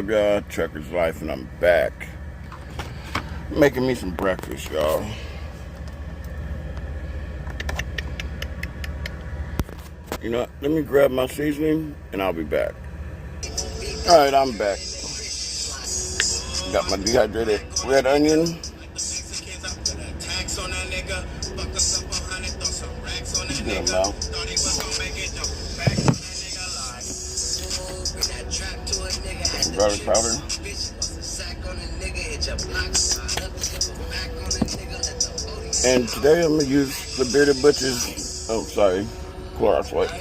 Y'all, Truckerslife, and I'm back making me some breakfast, y'all. You know what? Let me grab my seasoning and I'll be back. Alright, I'm back. Got my dehydrated red onion. Good amount. Garlic powder. And today I'm going to use the Bearded Butcher's, Clorox wipe.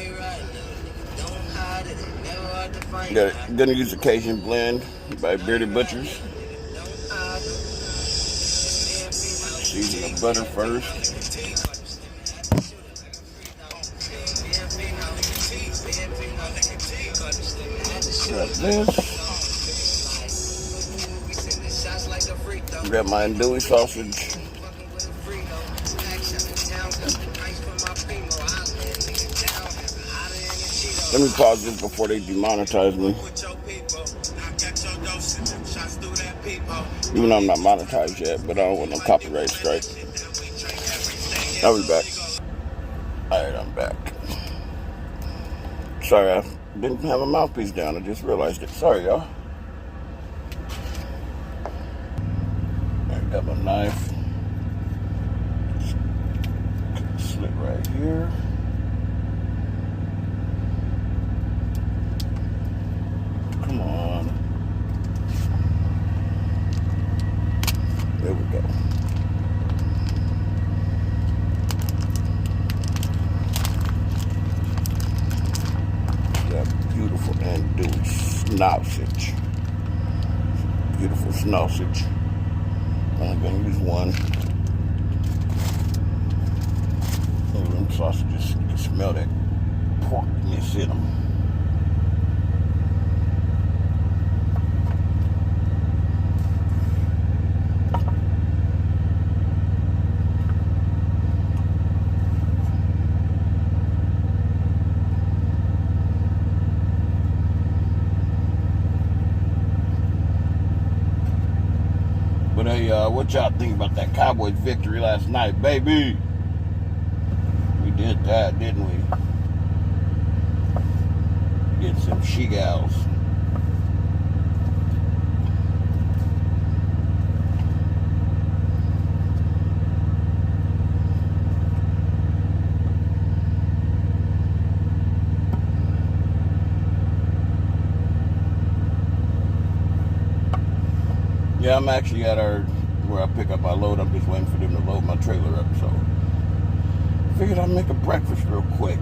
Gonna use the Cajun blend by Bearded Butcher's. Season the butter first. Grab this. Grab my andouille sausage. Let me pause this before they demonetize me. Even though I'm not monetized yet, but I don't want no copyright strike. I'll be back. Alright, I'm back. Sorry, I didn't have a mouthpiece down. I just realized it. Sorry, y'all. I got my knife. Slit right here. Come on. There we go. That beautiful andouille sausage. Beautiful sausage. I'm going to use one. Oh, them sausages, you can smell that porkiness in them. But hey, what y'all think about that Cowboys victory last night, baby? We did that, didn't we? Get some she-gals. Yeah, I'm actually at where I pick up my load. I'm just waiting for them to load my trailer up, so figured I'd make a breakfast real quick.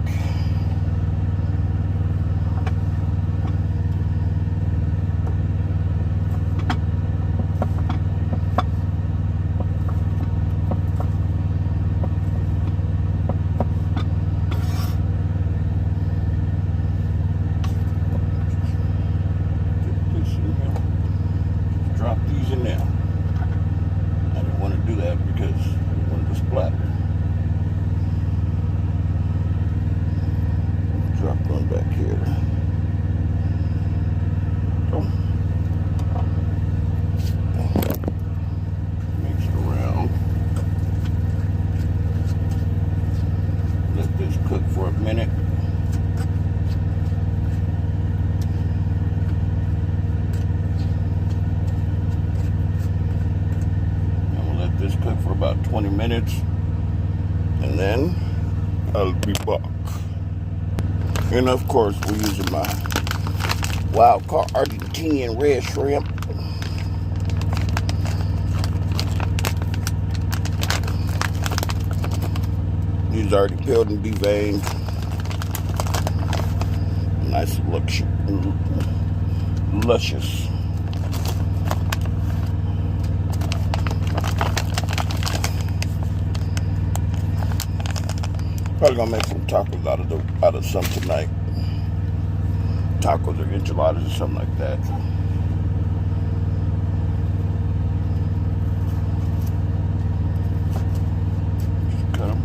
Drop these in there. I didn't want to do that because I didn't want it to splatter. Drop one back here. Mix it around. Let this cook for a minute. This cook for about 20 minutes and then I'll be back. And of course we're using my wild caught Argentinian red shrimp. These are already peeled and deveined. Nice luscious. Probably gonna make some tacos out of some tonight. Tacos or enchiladas or something like that. Just cut them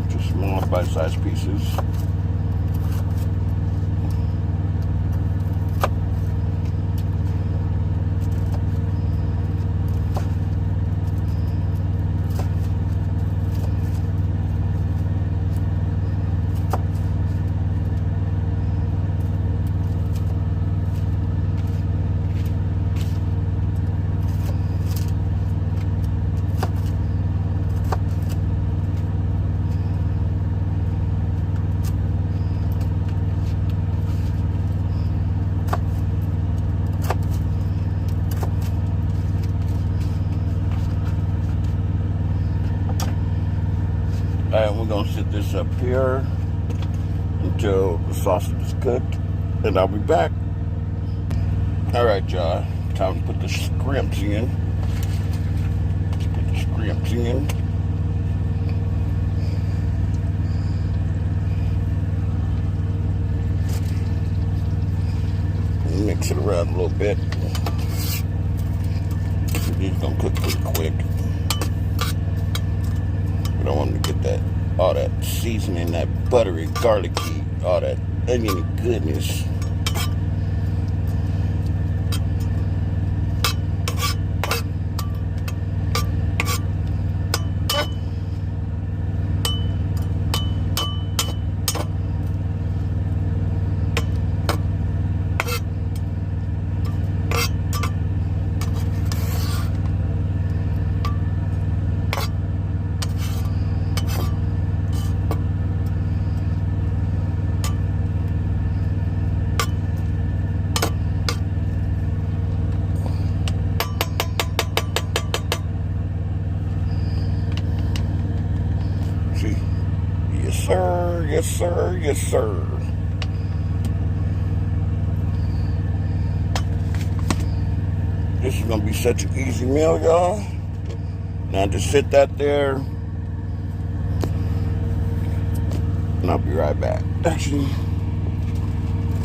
to small bite-sized pieces. this up here until the sausage is cooked, and I'll be back. All right, y'all. Time to put the scrimps in. Let's put the scrimps in. Mix it around a little bit. These gonna cook pretty quick. We don't want to get all that seasoning, that buttery, garlicky, all that oniony goodness. Yes, sir. Yes, sir. Yes, sir. This is going to be such an easy meal, y'all. Now just sit that there. And I'll be right back. Actually,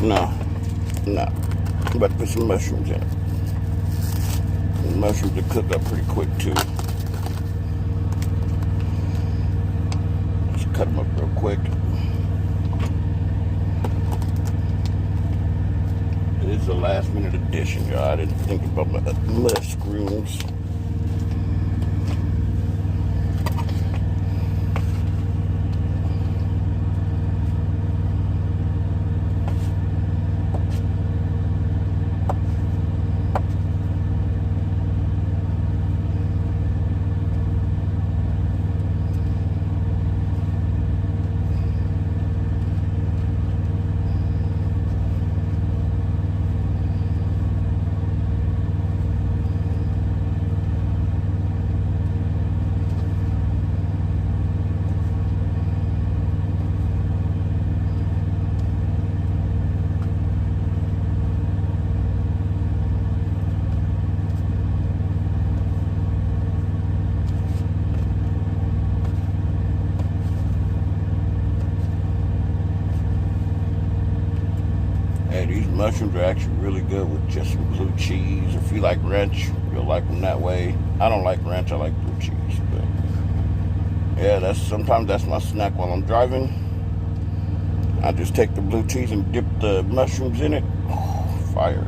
no. I'm about to put some mushrooms in it. The mushrooms will cook up pretty quick, too. Cut them up real quick. It is a last minute addition, y'all. I didn't think about my mushrooms. These mushrooms are actually really good with just some blue cheese. If you like ranch, you'll like them that way. I don't like ranch, I like blue cheese. But yeah, sometimes that's my snack while I'm driving. I just take the blue cheese and dip the mushrooms in it. Oh, fire.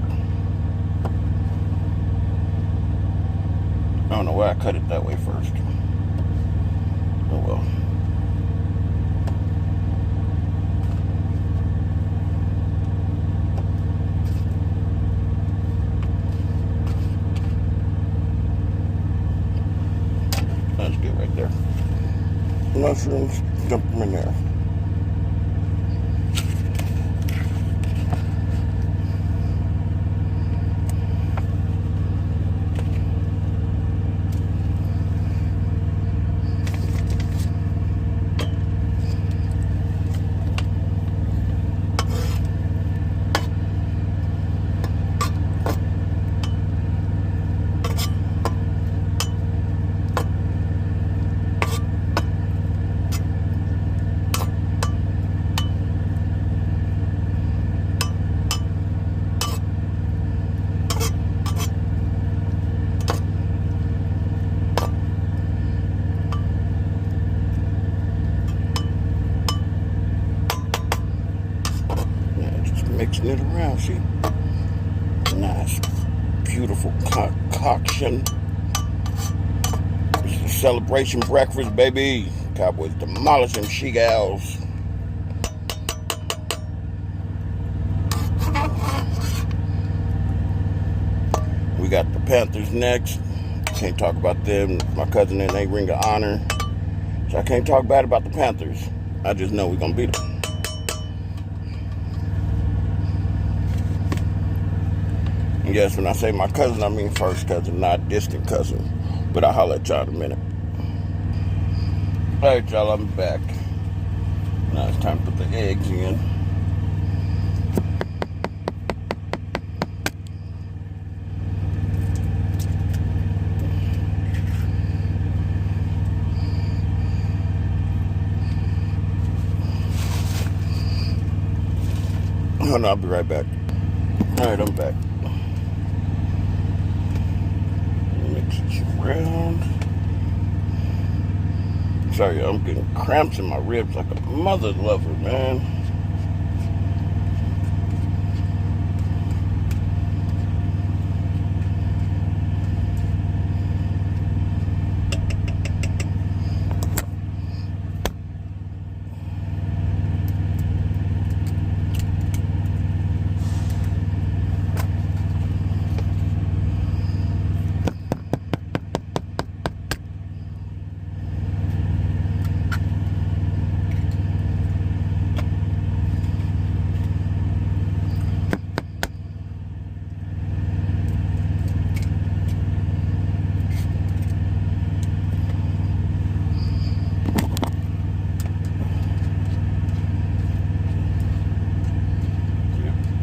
I don't know why I cut it that way first. Oh well. That's good right there. Mushrooms, dump them in there. Mixing it around, see? Nice, beautiful concoction. It's a celebration breakfast, baby. Cowboys demolish them she-gals. We got the Panthers next. Can't talk about them. My cousin and they Ring of Honor. So I can't talk bad about the Panthers. I just know we're going to beat them. And yes, when I say my cousin, I mean first cousin, not distant cousin. But I'll holler at y'all in a minute. Alright, y'all, I'm back. Now it's time to put the eggs in. Oh no, I'll be right back. Alright, I'm back. Mix it around. Sorry, I'm getting cramps in my ribs like a mother lover, man.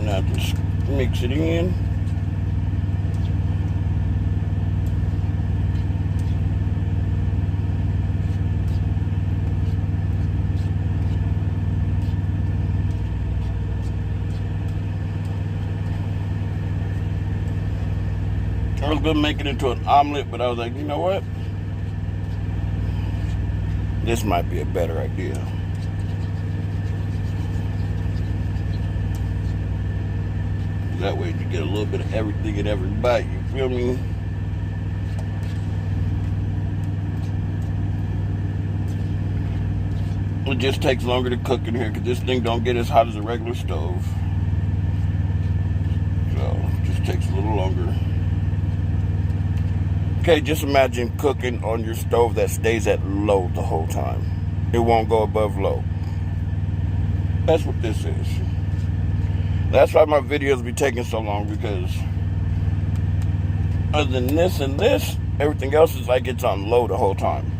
Now just mix it in. I was gonna make it into an omelet, but I was like, you know what? This might be a better idea. That way you get a little bit of everything in every bite, you feel me? It just takes longer to cook in here because this thing don't get as hot as a regular stove. So, it just takes a little longer. Okay, just imagine cooking on your stove that stays at low the whole time. It won't go above low. That's what this is. That's why my videos be taking so long, because other than this and this, everything else is like it's on low the whole time.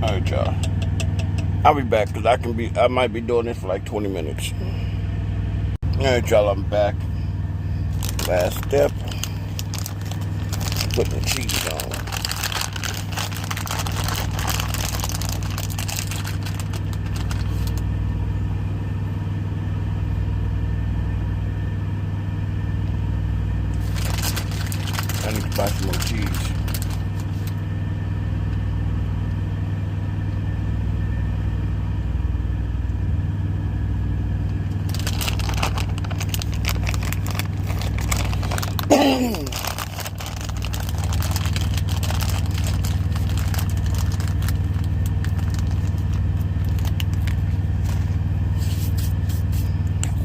Alright, y'all. I'll be back because I might be doing this for like 20 minutes. Alright, y'all, I'm back. Last step. Putting the cheese on. I need to buy some more cheese.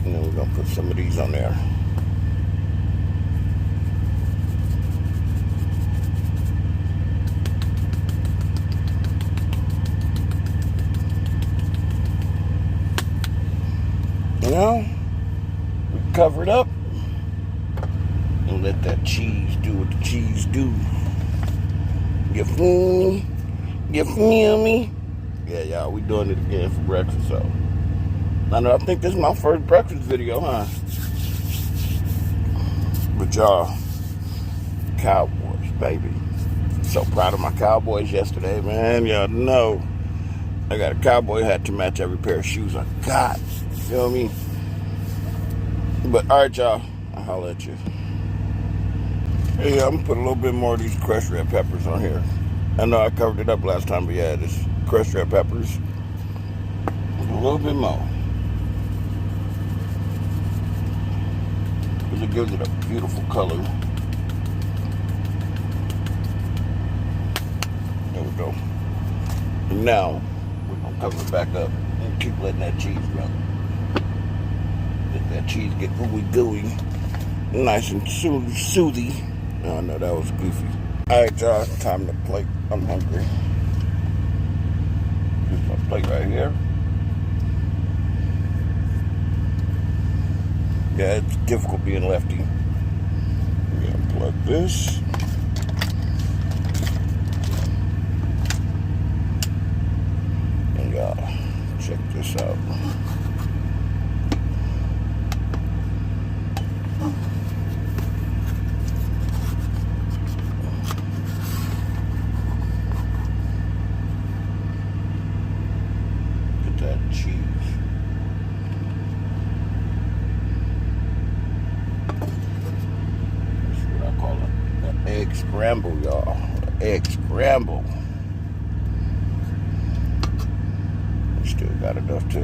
And then we're gonna put some of these on there. You know, we cover it up and let that cheese do what the cheese do. You feel me? You feel me? Yeah, y'all, we doing it again for breakfast, so. I think this is my first breakfast video, huh? But y'all, Cowboys, baby. So proud of my Cowboys yesterday, man. Y'all know I got a cowboy hat to match every pair of shoes I got. You feel me? But alright, y'all, I'll holler at you. Hey, I'm gonna put a little bit more of these crushed red peppers on here. I know I covered it up last time, but yeah, this crushed red peppers. A little bit more. Because it gives it a beautiful color. There we go. And now, we're gonna cover it back up and keep letting that cheese grow. Let that cheese get ooey gooey. Nice and soothy. Oh no, that was goofy. Alright, y'all, time to plate. I'm hungry. Here's my plate right here. Yeah, it's difficult being lefty. We're gonna plug this. And y'all, check this out. That cheese. That's what I call it. The egg scramble, y'all. Egg scramble. Still got enough to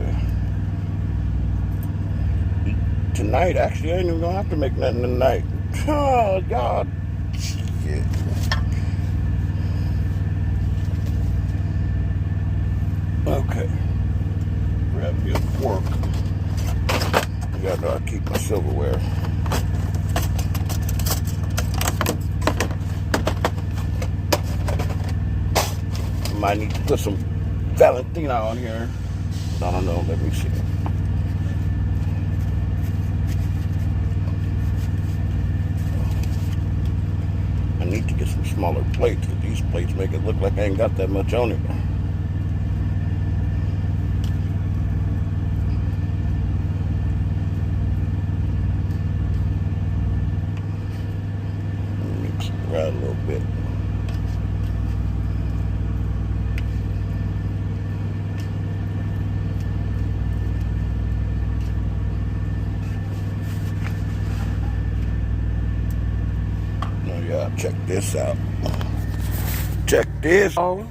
eat tonight. Actually, I ain't even gonna have to make nothing tonight. Oh, God. Shit. Okay. Grab me a fork. You gotta know I keep my silverware. Might need to put some Valentina on here. I don't know. Let me see. I need to get some smaller plates, but these plates make it look like I ain't got that much on it. Mix it around a little bit. Check this out. Check this out.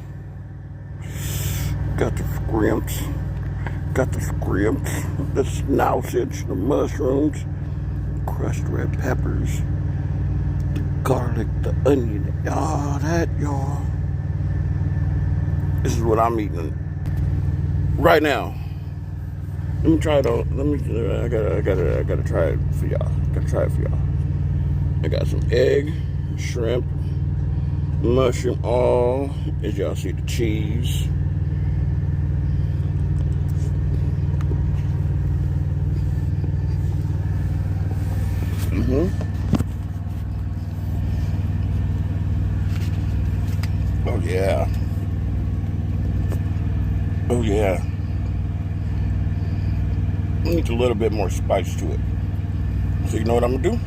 Got the scrimps. Got the scrimps. The sausage, the mushrooms, crushed red peppers, the garlic, the onion. All that, y'all. This is what I'm eating right now. Let me try it on. I gotta try it for y'all. I got some egg, shrimp, mushroom, all, as y'all see, the cheese. Oh yeah. Oh yeah. Needs a little bit more spice to it. So you know what I'm gonna do?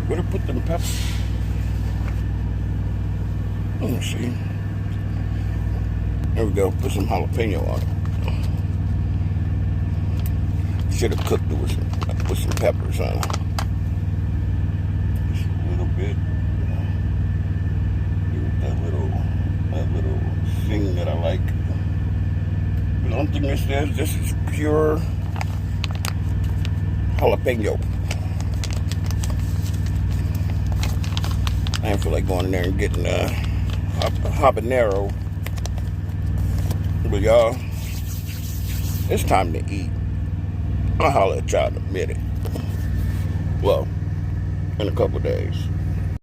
Where to put them peppers? Let me see. There we go. Put some jalapeno on it. Should have cooked it with some peppers on it. Just a little bit. Give it that little thing that I like. The only thing this is, this is pure jalapeno. I didn't feel like going in there and getting a habanero. But y'all, it's time to eat. I'll holler at y'all in a minute. Well, in a couple days.